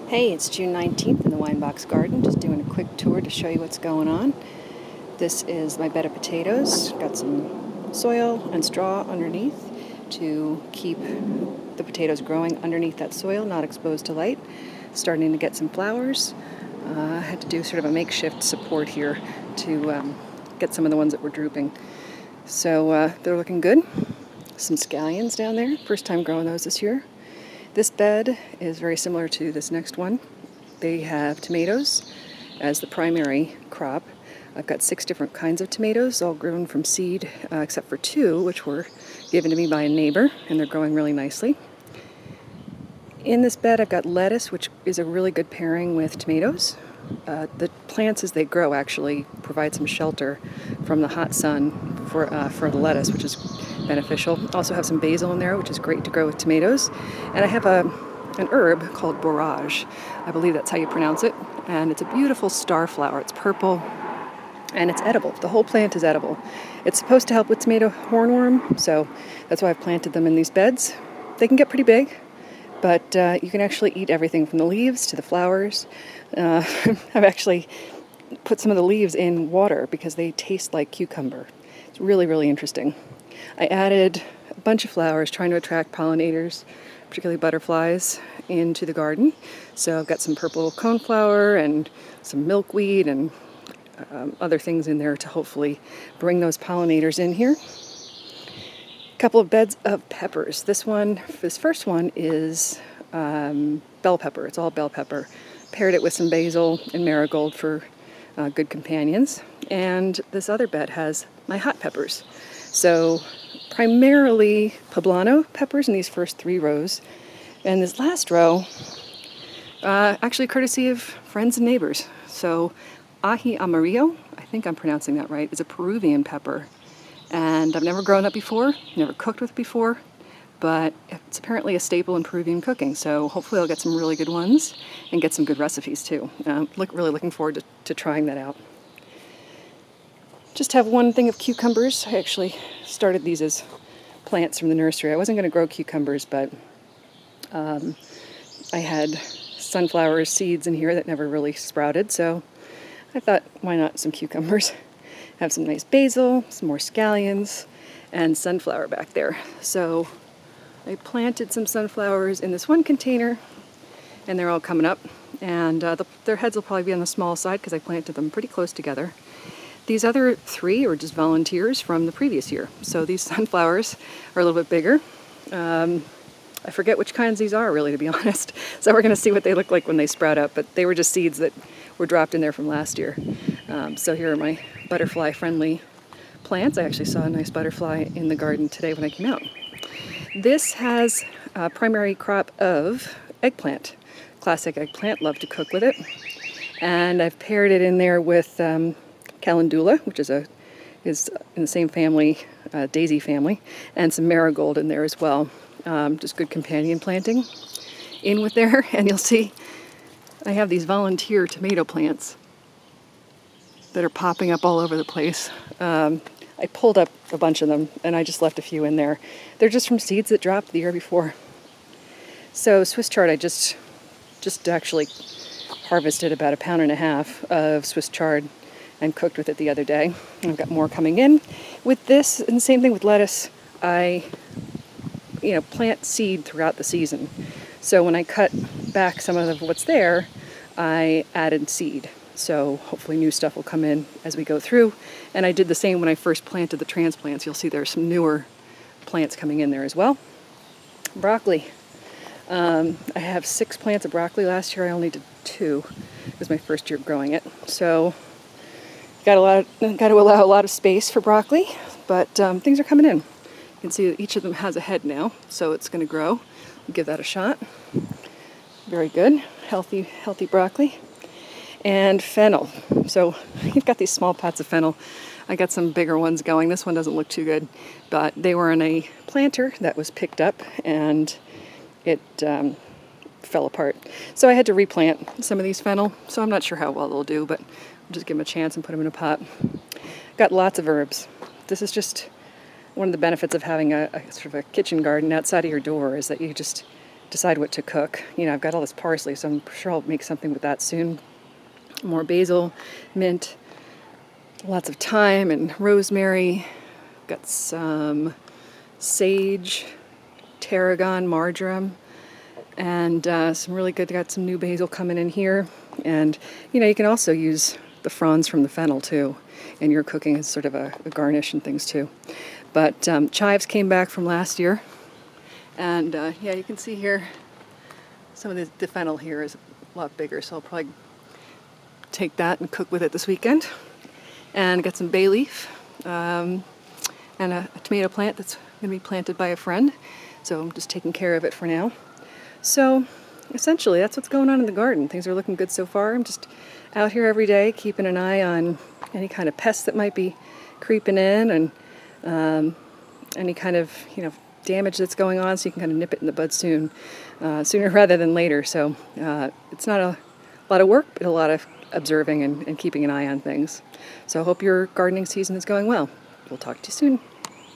Hey, it's June 19th in the Winebox Garden, just doing a quick tour to show you what's going on. This is my bed of potatoes. Got some soil and straw underneath to keep the potatoes growing underneath that soil, not exposed to light. Starting to get some flowers. I had to do sort of a makeshift support here to get some of the ones that were drooping. So they're looking good. Some scallions down there, first time growing those this year. This bed is very similar to this next one. They have tomatoes as the primary crop. I've got 6 different kinds of tomatoes, all grown from seed, except for 2, which were given to me by a neighbor, and they're growing really nicely. In this bed, I've got lettuce, which is a really good pairing with tomatoes. The plants, as they grow, actually provide some shelter from the hot sun for the lettuce, which is beneficial. Also have some basil in there, which is great to grow with tomatoes. And I have an herb called borage. I believe that's how you pronounce it. And it's a beautiful star flower. It's purple and it's edible. The whole plant is edible. It's supposed to help with tomato hornworm, so that's why I've planted them in these beds. They can get pretty big, but you can actually eat everything from the leaves to the flowers. I've actually put some of the leaves in water because they taste like cucumber. It's really, really interesting. I added a bunch of flowers trying to attract pollinators, particularly butterflies, into the garden. So I've got some purple coneflower and some milkweed and other things in there to hopefully bring those pollinators in here. A couple of beds of peppers. This first one is bell pepper. It's all bell pepper. Paired it with some basil and marigold for good companions. And this other bed has my hot peppers. So primarily poblano peppers in these first 3 rows. And this last row, actually courtesy of friends and neighbors. So ají amarillo, I think I'm pronouncing that right, is a Peruvian pepper. And I've never grown it before, never cooked with it before, but it's apparently a staple in Peruvian cooking. So hopefully I'll get some really good ones and get some good recipes too. Really looking forward to trying that out. Just have one thing of cucumbers. I actually started these as plants from the nursery. I wasn't going to grow cucumbers, but I had sunflower seeds in here that never really sprouted, so I thought, why not some cucumbers? Have some nice basil, some more scallions, and sunflower back there. So I planted some sunflowers in this one container, and they're all coming up. And their heads will probably be on the small side because I planted them pretty close together. These other 3 are just volunteers from the previous year. So these sunflowers are a little bit bigger. I forget which kinds these are, really, to be honest. So we're going to see what they look like when they sprout up. But they were just seeds that were dropped in there from last year. So here are my butterfly-friendly plants. I actually saw a nice butterfly in the garden today when I came out. This has a primary crop of eggplant. Classic eggplant, love to cook with it. And I've paired it in there with calendula, which is in the same family, daisy family, and some marigold in there as well. Just good companion planting in with there. And you'll see I have these volunteer tomato plants that are popping up all over the place. I pulled up a bunch of them and I just left a few in there. They're just from seeds that dropped the year before. So Swiss chard, I just actually harvested about 1.5 pounds of Swiss chard and cooked with it the other day. And I've got more coming in. With this, and the same thing with lettuce, I plant seed throughout the season. So when I cut back some of what's there, I added seed. So hopefully new stuff will come in as we go through. And I did the same when I first planted the transplants. You'll see there's some newer plants coming in there as well. Broccoli. I have 6 plants of broccoli. Last year I only did 2. It was my first year growing it. So got to allow a lot of space for broccoli, but things are coming in. You can see that each of them has a head now, so it's going to grow. We'll give that a shot. Very good, healthy broccoli. And fennel. So you've got these small pots of fennel. I got some bigger ones going. This one doesn't look too good, but they were in a planter that was picked up and it fell apart. So I had to replant some of these fennel. So I'm not sure how well they'll do, but I'll just give them a chance and put them in a pot. Got lots of herbs. This is just one of the benefits of having a sort of a kitchen garden outside of your door, is that you just decide what to cook. You know, I've got all this parsley, so I'm sure I'll make something with that soon. More basil, mint, lots of thyme and rosemary. Got some sage, tarragon, marjoram, and some really good, got some new basil coming in here. And, you know, you can also use the fronds from the fennel too in your cooking as sort of a garnish and things too. But chives came back from last year. And yeah, you can see here, some of the fennel here is a lot bigger, so I'll probably take that and cook with it this weekend. And got some bay leaf and a tomato plant that's going to be planted by a friend. So I'm just taking care of it for now. So essentially, that's what's going on in the garden. Things are looking good so far. I'm just out here every day, keeping an eye on any kind of pests that might be creeping in, and any kind of, you know, damage that's going on, so you can kind of nip it in the bud sooner rather than later. So it's not a lot of work, but a lot of observing and keeping an eye on things. So I hope your gardening season is going well. We'll talk to you soon.